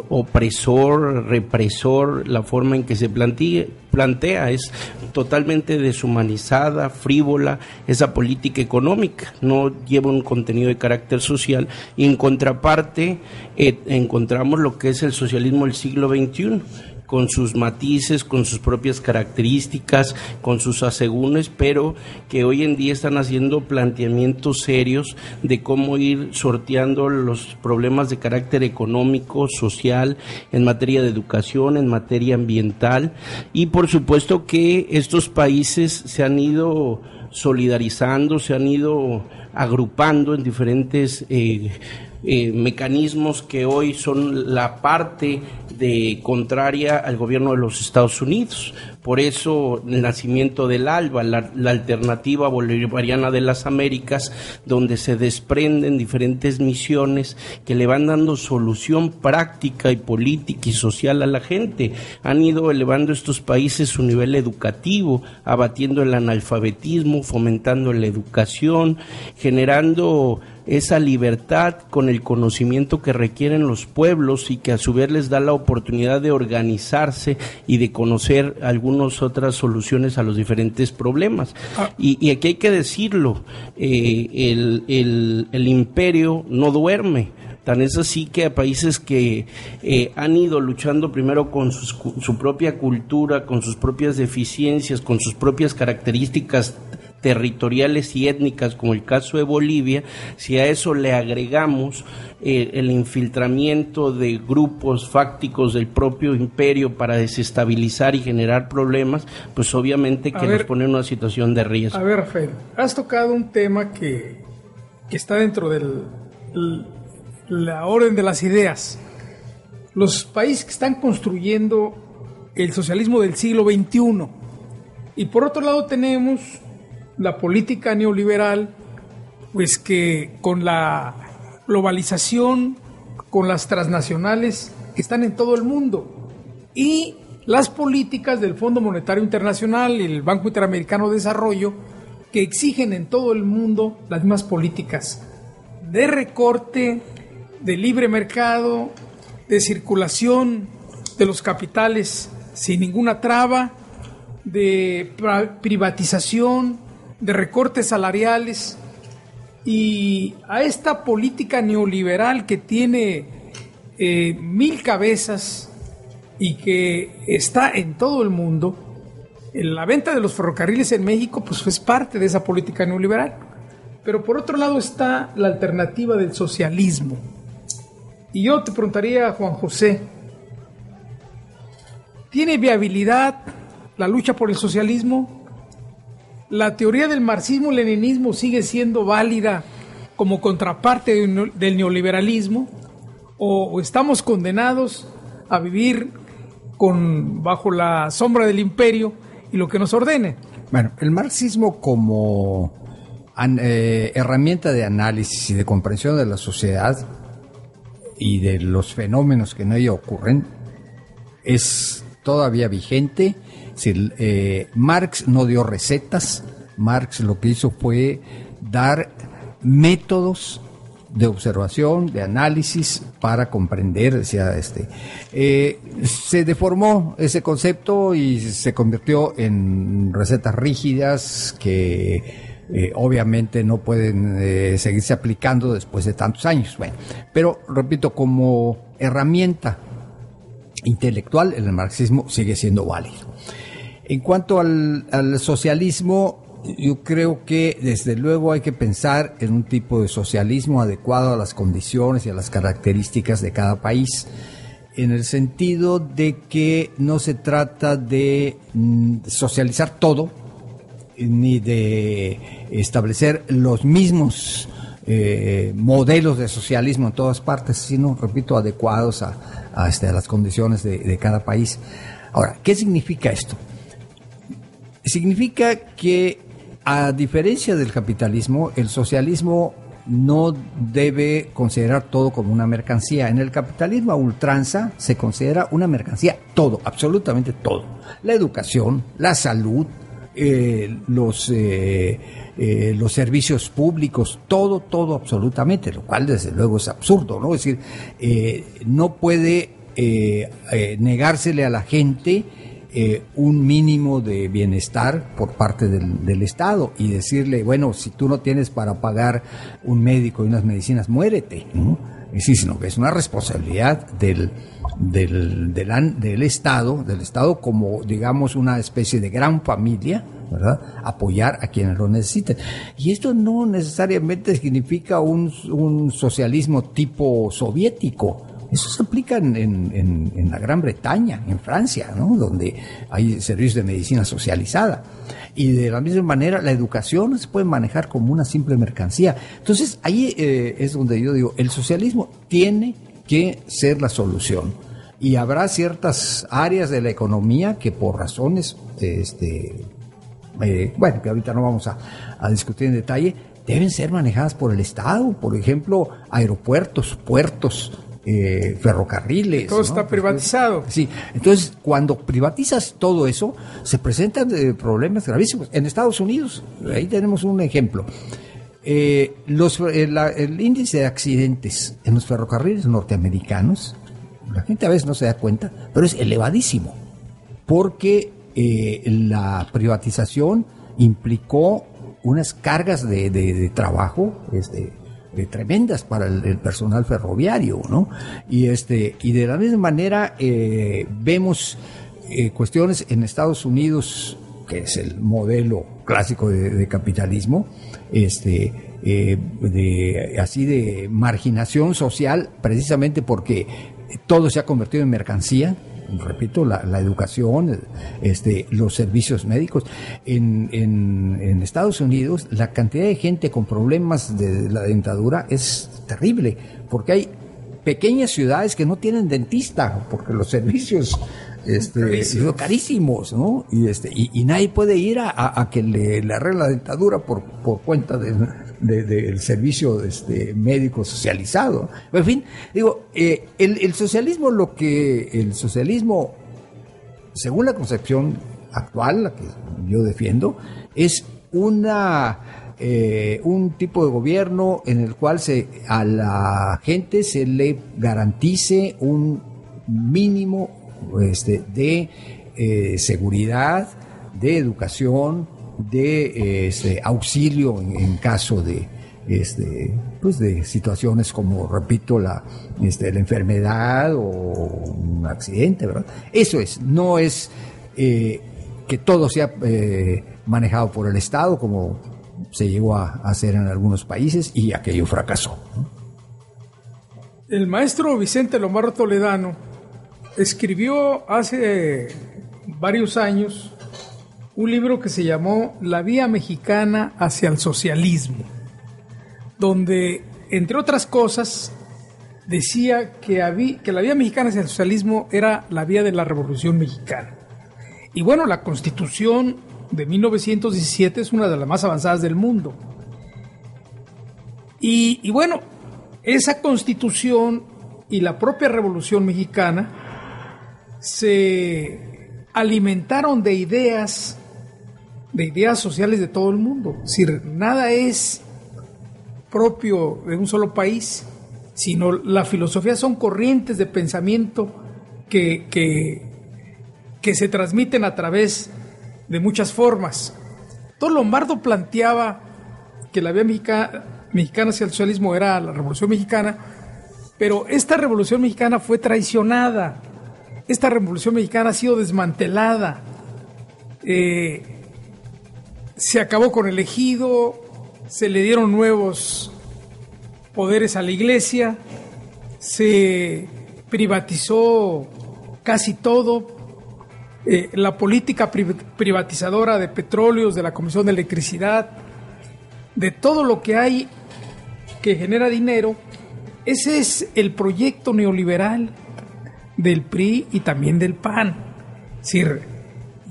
opresor, represor, la forma en que se plantea es totalmente deshumanizada, frívola, esa política económica, no lleva un contenido de carácter social, y en contraparte encontramos lo que es el socialismo del siglo XXI, con sus matices, con sus propias características, con sus asegúnes, pero que hoy en día están haciendo planteamientos serios de cómo ir sorteando los problemas de carácter económico, social, en materia de educación, en materia ambiental, y por supuesto que estos países se han ido solidarizando, se han ido agrupando en diferentes mecanismos que hoy son la parte contraria al gobierno de los Estados Unidos. Por eso el nacimiento del ALBA, la alternativa bolivariana de las Américas, donde se desprenden diferentes misiones que le van dando solución práctica y política y social a la gente. Han ido elevando estos países su nivel educativo, abatiendo el analfabetismo, fomentando la educación, generando esa libertad con el conocimiento que requieren los pueblos y que a su vez les da la oportunidad de organizarse y de conocer algunas otras soluciones a los diferentes problemas. Y aquí hay que decirlo, el imperio no duerme. Tan es así que a países que han ido luchando primero con su propia cultura, con sus propias deficiencias, con sus propias características territoriales y étnicas, como el caso de Bolivia, si a eso le agregamos el infiltramiento de grupos fácticos del propio imperio para desestabilizar y generar problemas, pues obviamente que nos pone en una situación de riesgo. A ver, Rafael, has tocado un tema que está dentro de la orden de las ideas. Los países que están construyendo el socialismo del siglo XXI, y por otro lado tenemos la política neoliberal, pues que con la globalización, con las transnacionales que están en todo el mundo, y las políticas del Fondo Monetario Internacional y el Banco Interamericano de Desarrollo, que exigen en todo el mundo las mismas políticas de recorte, de libre mercado, de circulación de los capitales sin ninguna traba, de privatización, de recortes salariales. Y a esta política neoliberal que tiene 1000 cabezas y que está en todo el mundo, la venta de los ferrocarriles en México pues es parte de esa política neoliberal. Pero por otro lado está la alternativa del socialismo. Y yo te preguntaría, Juan José, ¿tiene viabilidad la lucha por el socialismo? ¿La teoría del marxismo-leninismo sigue siendo válida como contraparte del neoliberalismo? ¿O estamos condenados a vivir bajo la sombra del imperio y lo que nos ordene? Bueno, el marxismo como herramienta de análisis y de comprensión de la sociedad y de los fenómenos que en ella ocurren es todavía vigente. Marx no dio recetas. Marx lo que hizo fue dar métodos de observación, de análisis para comprender, decía se deformó ese concepto y se convirtió en recetas rígidas que obviamente no pueden seguirse aplicando después de tantos años. Bueno, pero repito, como herramienta intelectual, el marxismo sigue siendo válido. En cuanto al socialismo, yo creo que desde luego hay que pensar en un tipo de socialismo adecuado a las condiciones y a las características de cada país, en el sentido de que no se trata de socializar todo, ni de establecer los mismos modelos de socialismo en todas partes, sino, repito, adecuados a las condiciones de cada país. Ahora, ¿qué significa esto? Significa que, a diferencia del capitalismo, el socialismo no debe considerar todo como una mercancía. En el capitalismo a ultranza se considera una mercancía todo, absolutamente todo. La educación, la salud, los servicios públicos, todo absolutamente, lo cual desde luego es absurdo, ¿no? Es decir, no puede negársele a la gente un mínimo de bienestar por parte del Estado y decirle, bueno, si tú no tienes para pagar un médico y unas medicinas, muérete, ¿no? Es decir, sino que es una responsabilidad del Estado como, digamos, una especie de gran familia, ¿verdad? Apoyar a quienes lo necesiten. Y esto no necesariamente significa un socialismo tipo soviético. Eso se aplica en la Gran Bretaña, en Francia, ¿no? Donde hay servicios de medicina socializada. Y de la misma manera, la educación no se puede manejar como una simple mercancía. Entonces, ahí es donde yo digo, el socialismo tiene que ser la solución. Y habrá ciertas áreas de la economía que por razones bueno, que ahorita no vamos a discutir en detalle, deben ser manejadas por el Estado. Por ejemplo, aeropuertos, puertos, ferrocarriles. Todo está privatizado. Sí, entonces cuando privatizas todo eso, se presentan problemas gravísimos. En Estados Unidos, ahí tenemos un ejemplo. El índice de accidentes en los ferrocarriles norteamericanos, la gente a veces no se da cuenta, pero es elevadísimo, porque la privatización implicó unas cargas de trabajo tremendas para el personal ferroviario, ¿no? Y de la misma manera vemos cuestiones en Estados Unidos, que es el modelo clásico de capitalismo, así de marginación social, precisamente porque todo se ha convertido en mercancía. Repito, la educación, los servicios médicos. En Estados Unidos, la cantidad de gente con problemas de la dentadura es terrible, porque hay pequeñas ciudades que no tienen dentista, porque los servicios son carísimos, ¿no? Y nadie puede ir a que le arregle la dentadura por cuenta del servicio médico socializado. En fin, digo, el socialismo, según la concepción actual, la que yo defiendo, es un tipo de gobierno en el cual a la gente se le garantice un mínimo de seguridad, de educación, de auxilio en caso de situaciones como, repito, la enfermedad o un accidente, ¿verdad? Eso no es que todo sea manejado por el Estado, como se llegó a hacer en algunos países, y aquello fracasó, ¿no? El maestro Vicente Lombardo Toledano escribió hace varios años un libro que se llamó La Vía Mexicana hacia el Socialismo, donde, entre otras cosas, decía que la vía mexicana hacia el socialismo era la vía de la Revolución Mexicana. Y bueno, la Constitución de 1917 es una de las más avanzadas del mundo. Y bueno, esa Constitución y la propia Revolución Mexicana se alimentaron de ideas sociales de todo el mundo. Es decir, nada es propio de un solo país, sino la filosofía son corrientes de pensamiento que se transmiten a través de muchas formas. Entonces Lombardo planteaba que la vía mexicana hacia el socialismo era la Revolución Mexicana, pero esta Revolución Mexicana fue traicionada. Esta Revolución Mexicana ha sido desmantelada. Se acabó con el ejido, se le dieron nuevos poderes a la iglesia, se privatizó casi todo. La política privatizadora de petróleos, de la Comisión de Electricidad, de todo lo que hay que genera dinero, ese es el proyecto neoliberal del PRI y también del PAN. Es decir,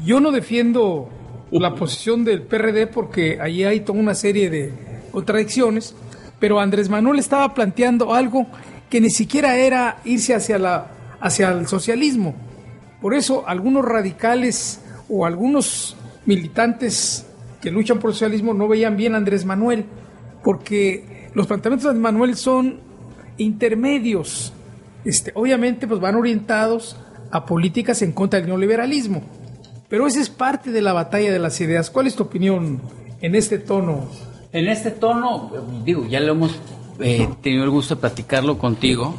yo no defiendo la posición del PRD porque allí hay toda una serie de contradicciones, pero Andrés Manuel estaba planteando algo que ni siquiera era irse hacia el socialismo. Por eso algunos radicales o algunos militantes que luchan por el socialismo no veían bien a Andrés Manuel, porque los planteamientos de Andrés Manuel son intermedios. Obviamente pues van orientados a políticas en contra del neoliberalismo, pero esa es parte de la batalla de las ideas. ¿Cuál es tu opinión en este tono? En este tono, digo, ya lo hemos tenido el gusto de platicarlo contigo.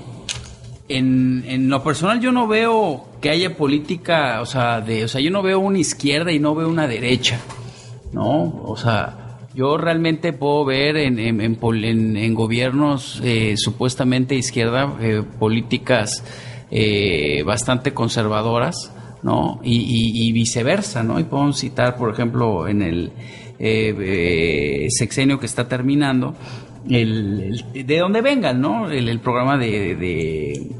En lo personal yo no veo que haya política, yo no veo una izquierda y no veo una derecha, ¿no? O sea, yo realmente puedo ver en gobiernos supuestamente izquierda políticas bastante conservadoras, ¿no? Y viceversa, ¿no? Y podemos citar, por ejemplo, en el sexenio que está terminando, de donde vengan, ¿no? El programa de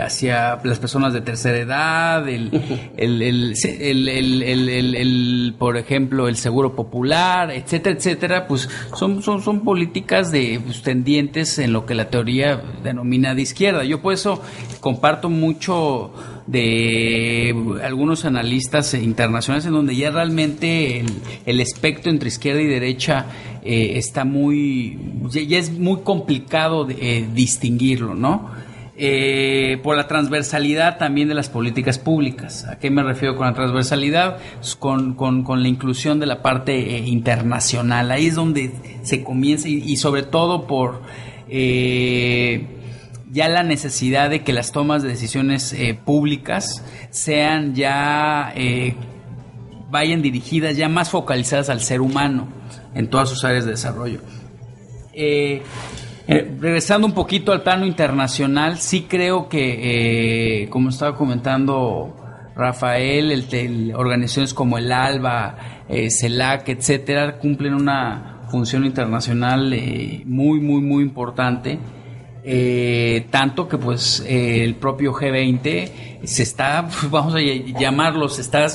hacia las personas de tercera edad, por ejemplo, el seguro popular, etcétera, etcétera, pues son políticas tendientes en lo que la teoría denomina de izquierda. Yo por eso comparto mucho de algunos analistas internacionales en donde ya realmente el espectro entre izquierda y derecha está ya es muy complicado distinguirlo, ¿no? Por la transversalidad también de las políticas públicas. ¿A qué me refiero con la transversalidad? Con la inclusión de la parte internacional. Ahí es donde se comienza y sobre todo por ya la necesidad de que las tomas de decisiones públicas sean ya vayan dirigidas, ya más focalizadas al ser humano en todas sus áreas de desarrollo. Regresando un poquito al plano internacional, sí creo que, como estaba comentando Rafael, organizaciones como el ALBA, CELAC, etcétera, cumplen una función internacional muy, muy, muy importante. Tanto que pues el propio G20 se está, vamos a llamarlo, se está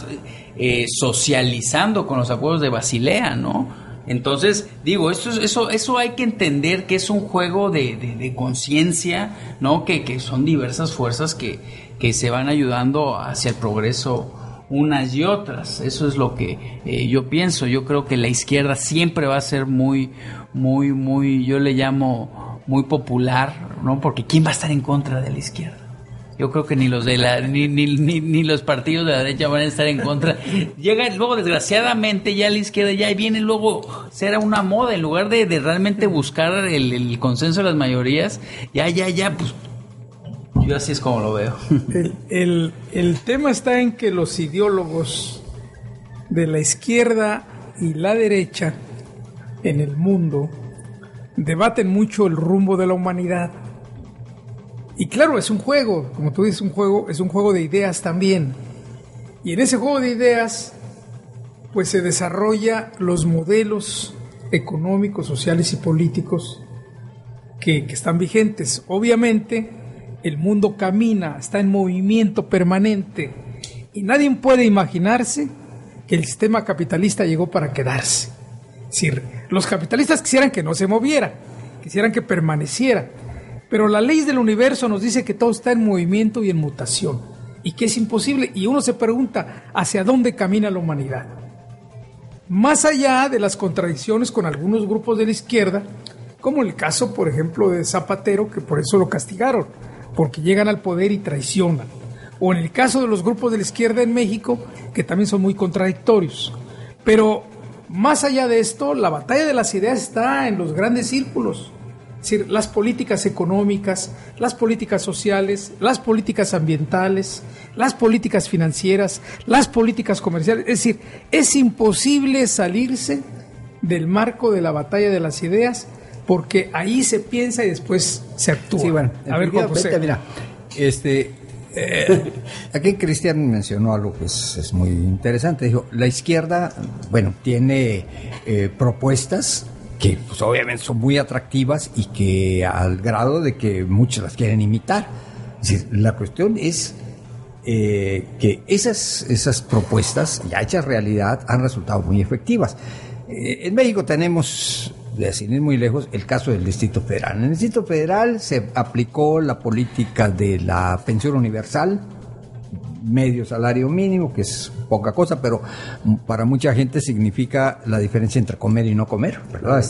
socializando con los acuerdos de Basilea, ¿no? Entonces, digo, eso hay que entender que es un juego de conciencia, ¿no? Que son diversas fuerzas que se van ayudando hacia el progreso unas y otras. Eso es lo que yo pienso. Yo creo que la izquierda siempre va a ser muy, muy, muy, yo le llamo muy popular, ¿no? Porque ¿quién va a estar en contra de la izquierda? Yo creo que ni los ni los partidos de la derecha van a estar en contra. Llega luego, desgraciadamente, ya la izquierda ya viene luego, será una moda, en lugar de realmente buscar el consenso de las mayorías, ya, pues yo así es como lo veo. El tema está en que los ideólogos de la izquierda y la derecha en el mundo debaten mucho el rumbo de la humanidad. Y claro, es un juego, como tú dices, es un juego de ideas también. Y en ese juego de ideas, pues se desarrolla los modelos económicos, sociales y políticos que están vigentes. Obviamente, el mundo camina, está en movimiento permanente. Y nadie puede imaginarse que el sistema capitalista llegó para quedarse. Es decir, los capitalistas quisieran que no se moviera, quisieran que permaneciera. Pero la ley del universo nos dice que todo está en movimiento y en mutación, y que es imposible, y uno se pregunta hacia dónde camina la humanidad. Más allá de las contradicciones con algunos grupos de la izquierda, como el caso, por ejemplo, de Zapatero, que por eso lo castigaron, porque llegan al poder y traicionan. O en el caso de los grupos de la izquierda en México, que también son muy contradictorios. Pero más allá de esto, la batalla de las ideas está en los grandes círculos. Es decir, las políticas económicas, las políticas sociales, las políticas ambientales, las políticas financieras, las políticas comerciales. Es decir, es imposible salirse del marco de la batalla de las ideas, porque ahí se piensa y después se actúa. Sí, bueno, a ver cómo se... Mira, aquí Cristian mencionó algo que es muy interesante. Dijo, la izquierda, bueno, tiene propuestas que pues obviamente son muy atractivas y que al grado de que muchos las quieren imitar. Es decir, la cuestión es que esas propuestas ya hechas realidad han resultado muy efectivas. En México tenemos, sin ir muy lejos, el caso del Distrito Federal. En el Distrito Federal se aplicó la política de la pensión universal, medio salario mínimo, que es poca cosa, pero para mucha gente significa la diferencia entre comer y no comer, ¿verdad?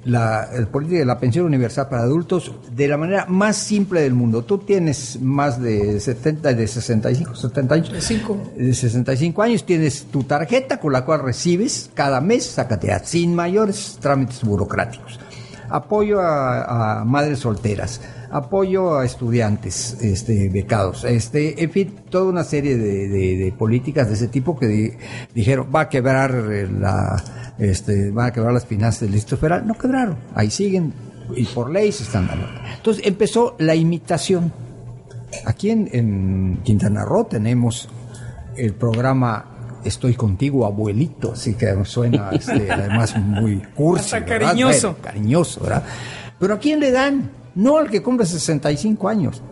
La política de la pensión universal para adultos, de la manera más simple del mundo. Tú tienes más de 65 años, tienes tu tarjeta con la cual recibes cada mes, sácate sin mayores trámites burocráticos. Apoyo a madres solteras, apoyo a estudiantes becados, en fin, toda una serie de políticas de ese tipo que dijeron van a quebrar las finanzas del Distrito Federal. No quebraron, ahí siguen y por ley se están dando. Entonces empezó la imitación. Aquí en Quintana Roo tenemos el programa Estoy Contigo, Abuelito, así que suena además muy cursi, hasta cariñoso. Bueno, cariñoso, ¿verdad? Pero ¿a quién le dan? no al que cumple 65 años.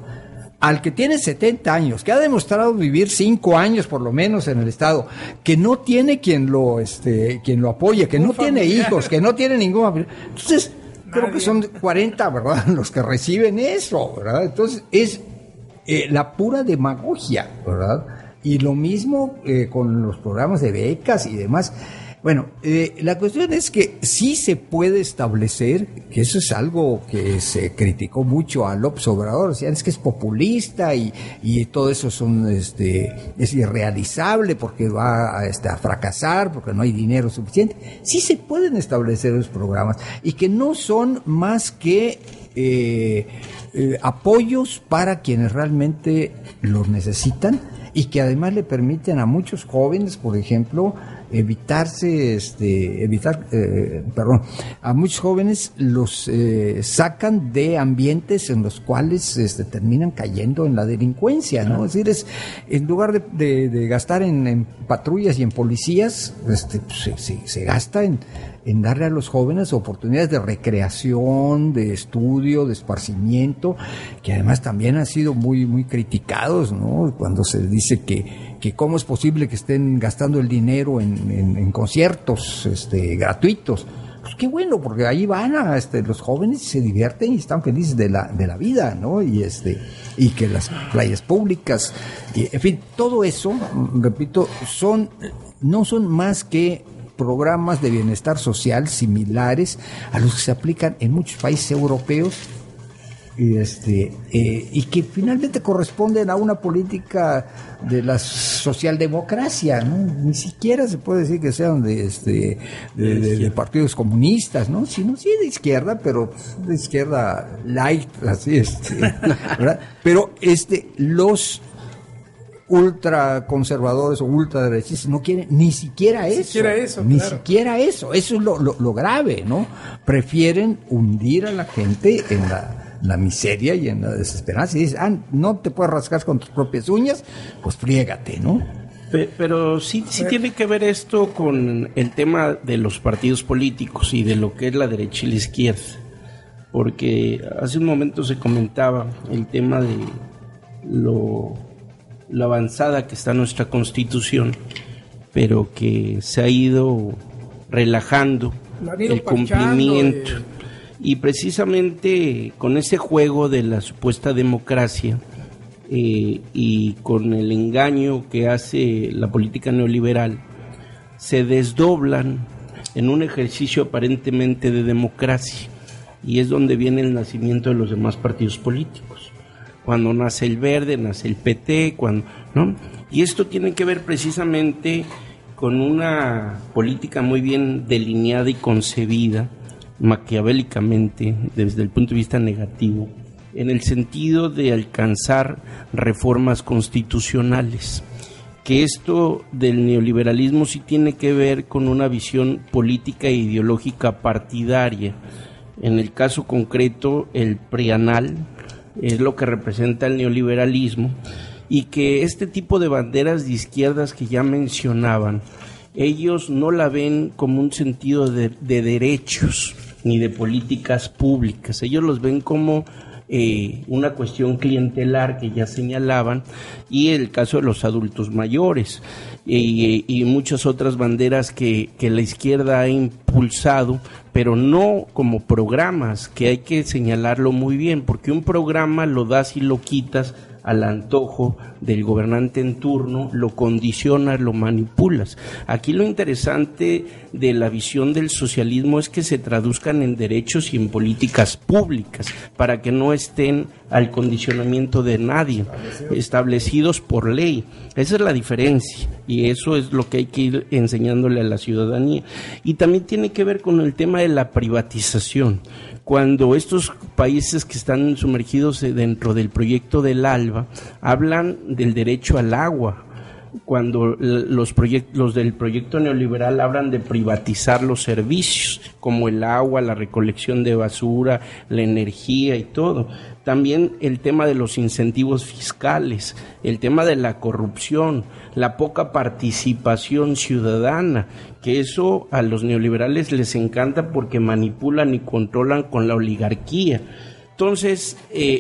Al que tiene 70 años, que ha demostrado vivir 5 años por lo menos en el Estado, que no tiene quien lo apoye, que no tiene hijos, que no tiene ningún familiar. Entonces, creo que son 40, ¿verdad?, los que reciben eso, ¿verdad? Entonces, es la pura demagogia, ¿verdad? Y lo mismo con los programas de becas y demás. Bueno, la cuestión es que sí se puede establecer, que eso es algo que se criticó mucho a López Obrador, decían es que es populista y todo eso es irrealizable porque va a fracasar, porque no hay dinero suficiente. Sí se pueden establecer los programas y que no son más que apoyos para quienes realmente los necesitan y que además le permiten a muchos jóvenes, por ejemplo, a muchos jóvenes los sacan de ambientes en los cuales terminan cayendo en la delincuencia, ¿no? Es decir, en lugar de gastar en patrullas y en policías, se gasta en darle a los jóvenes oportunidades de recreación, de estudio, de esparcimiento, que además también han sido muy, muy criticados, ¿no? Cuando se dice que cómo es posible que estén gastando el dinero en conciertos gratuitos. Pues qué bueno, porque ahí van los jóvenes y se divierten y están felices de la vida, ¿no? Y que las playas públicas, en fin, todo eso, repito, no son más que programas de bienestar social similares a los que se aplican en muchos países europeos y que finalmente corresponden a una política de la socialdemocracia, ¿no? Ni siquiera se puede decir que sean de partidos comunistas, ¿no? Sino sí de izquierda, pero de izquierda light, así ¿verdad? Pero los ultraconservadores o ultraderechistas no quieren ni siquiera eso. Siquiera eso. Eso es lo grave, ¿no? Prefieren hundir a la gente en la miseria y en la desesperanza. Y dicen, no te puedes rascar con tus propias uñas, pues friégate, ¿no? Pero sí tiene que ver esto con el tema de los partidos políticos y de lo que es la derecha y la izquierda. Porque hace un momento se comentaba el tema de la avanzada que está nuestra Constitución, pero que se ha ido relajando el cumplimiento. Y precisamente con ese juego de la supuesta democracia y con el engaño que hace la política neoliberal, se desdoblan en un ejercicio aparentemente de democracia, y es donde viene el nacimiento de los demás partidos políticos. Cuando nace el Verde, nace el PT, ¿no? Y esto tiene que ver precisamente con una política muy bien delineada y concebida maquiavélicamente desde el punto de vista negativo, en el sentido de alcanzar reformas constitucionales, que esto del neoliberalismo sí tiene que ver con una visión política e ideológica partidaria. En el caso concreto, el preanal es lo que representa el neoliberalismo, y que este tipo de banderas de izquierdas que ya mencionaban, ellos no la ven como un sentido de derechos ni de políticas públicas, ellos los ven como una cuestión clientelar que ya señalaban, y el caso de los adultos mayores y muchas otras banderas que la izquierda ha impulsado, pero no como programas, que hay que señalarlo muy bien, porque un programa lo das y lo quitas al antojo del gobernante en turno, lo condicionas, lo manipulas. Aquí lo interesante de la visión del socialismo es que se traduzcan en derechos y en políticas públicas, para que no estén al condicionamiento de nadie, establecidos por ley. Esa es la diferencia, y eso es lo que hay que ir enseñándole a la ciudadanía. Y también tiene que ver con el tema de la privatización. Cuando estos países que están sumergidos dentro del proyecto del ALBA hablan del derecho al agua, cuando los del proyecto neoliberal hablan de privatizar los servicios, como el agua, la recolección de basura, la energía y todo. También el tema de los incentivos fiscales, el tema de la corrupción, la poca participación ciudadana, que eso a los neoliberales les encanta porque manipulan y controlan con la oligarquía. Entonces,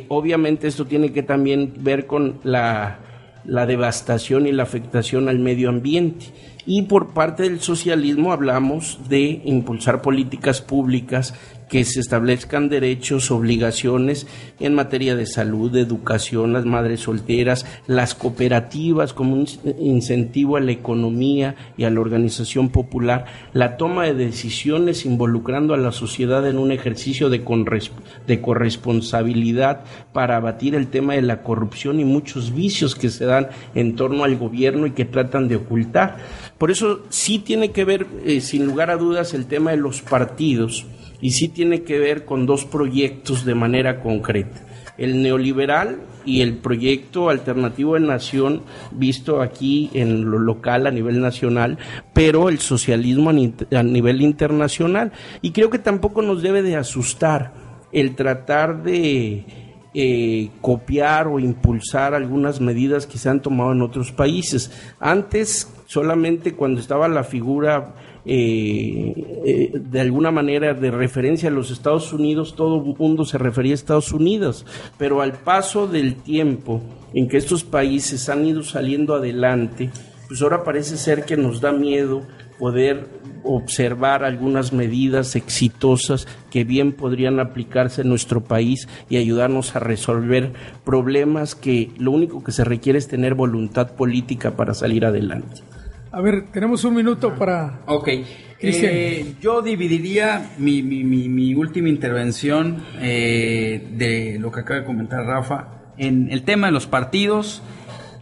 obviamente esto tiene que también ver con la devastación y la afectación al medio ambiente. Y por parte del socialismo hablamos de impulsar políticas públicas que se establezcan derechos, obligaciones en materia de salud, de educación, las madres solteras, las cooperativas como un incentivo a la economía y a la organización popular, la toma de decisiones involucrando a la sociedad en un ejercicio de corresponsabilidad para abatir el tema de la corrupción y muchos vicios que se dan en torno al gobierno y que tratan de ocultar. Por eso sí tiene que ver, sin lugar a dudas, el tema de los partidos, y sí tiene que ver con dos proyectos de manera concreta: el neoliberal y el proyecto alternativo de nación visto aquí en lo local a nivel nacional, pero el socialismo a nivel internacional. Y creo que tampoco nos debe de asustar el tratar de copiar o impulsar algunas medidas que se han tomado en otros países. Antes, solamente cuando estaba la figura de alguna manera de referencia a los Estados Unidos, todo el mundo se refería a Estados Unidos, pero al paso del tiempo en que estos países han ido saliendo adelante, pues ahora parece ser que nos da miedo poder observar algunas medidas exitosas que bien podrían aplicarse en nuestro país y ayudarnos a resolver problemas que lo único que se requiere es tener voluntad política para salir adelante. A ver, tenemos un minuto para... Ok. Yo dividiría mi última intervención de lo que acaba de comentar Rafa en el tema de los partidos,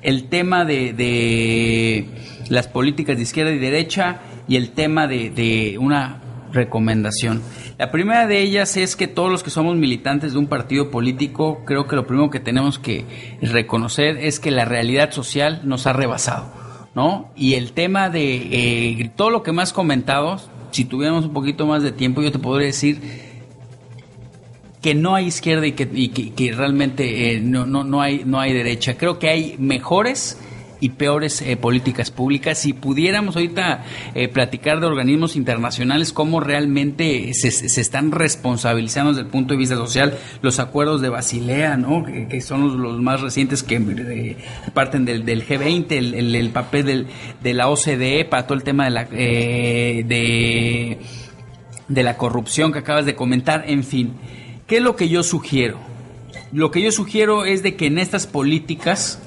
el tema de las políticas de izquierda y derecha y el tema de una recomendación. La primera de ellas es que todos los que somos militantes de un partido político, creo que lo primero que tenemos que reconocer es que la realidad social nos ha rebasado, ¿no? Y el tema de todo lo que me has comentado, si tuviéramos un poquito más de tiempo, yo te podría decir que no hay izquierda y que realmente no hay derecha. Creo que hay mejores y peores políticas públicas. Si pudiéramos ahorita platicar de organismos internacionales, cómo realmente se están responsabilizando desde el punto de vista social, los acuerdos de Basilea, ¿no? que son los más recientes que parten del G20, el papel de la OCDE para todo el tema de la corrupción que acabas de comentar, en fin. ¿Qué es lo que yo sugiero? Lo que yo sugiero es de que en estas políticas,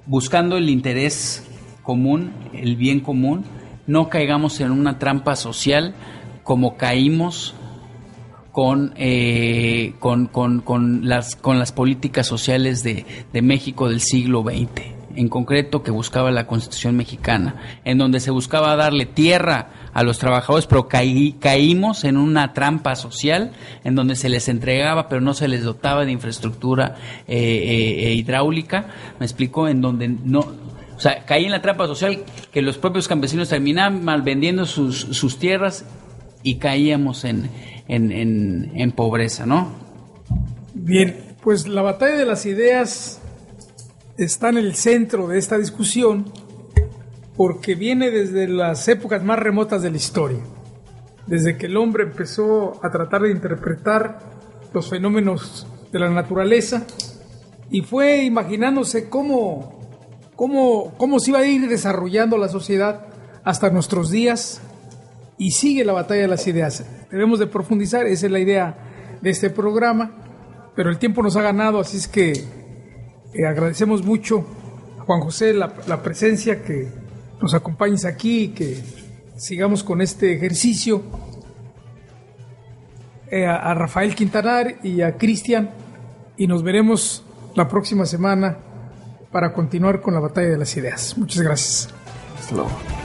buscando el interés común, el bien común, no caigamos en una trampa social como caímos con las políticas sociales de México del siglo XX, en concreto que buscaba la Constitución mexicana, en donde se buscaba darle tierra a los trabajadores, pero caímos en una trampa social en donde se les entregaba, pero no se les dotaba de infraestructura hidráulica, me explico, en donde no, o sea, caí en la trampa social que los propios campesinos terminaban mal vendiendo sus tierras y caíamos en pobreza, ¿no? Bien, pues la batalla de las ideas está en el centro de esta discusión porque viene desde las épocas más remotas de la historia, desde que el hombre empezó a tratar de interpretar los fenómenos de la naturaleza y fue imaginándose cómo se iba a ir desarrollando la sociedad hasta nuestros días, y sigue la batalla de las ideas. Debemos de profundizar, esa es la idea de este programa, pero el tiempo nos ha ganado, así es que agradecemos mucho a Juan José la presencia, que nos acompañes aquí y que sigamos con este ejercicio, a Rafael Quintanar y a Cristian, y nos veremos la próxima semana para continuar con la batalla de las ideas. Muchas gracias. Hasta luego.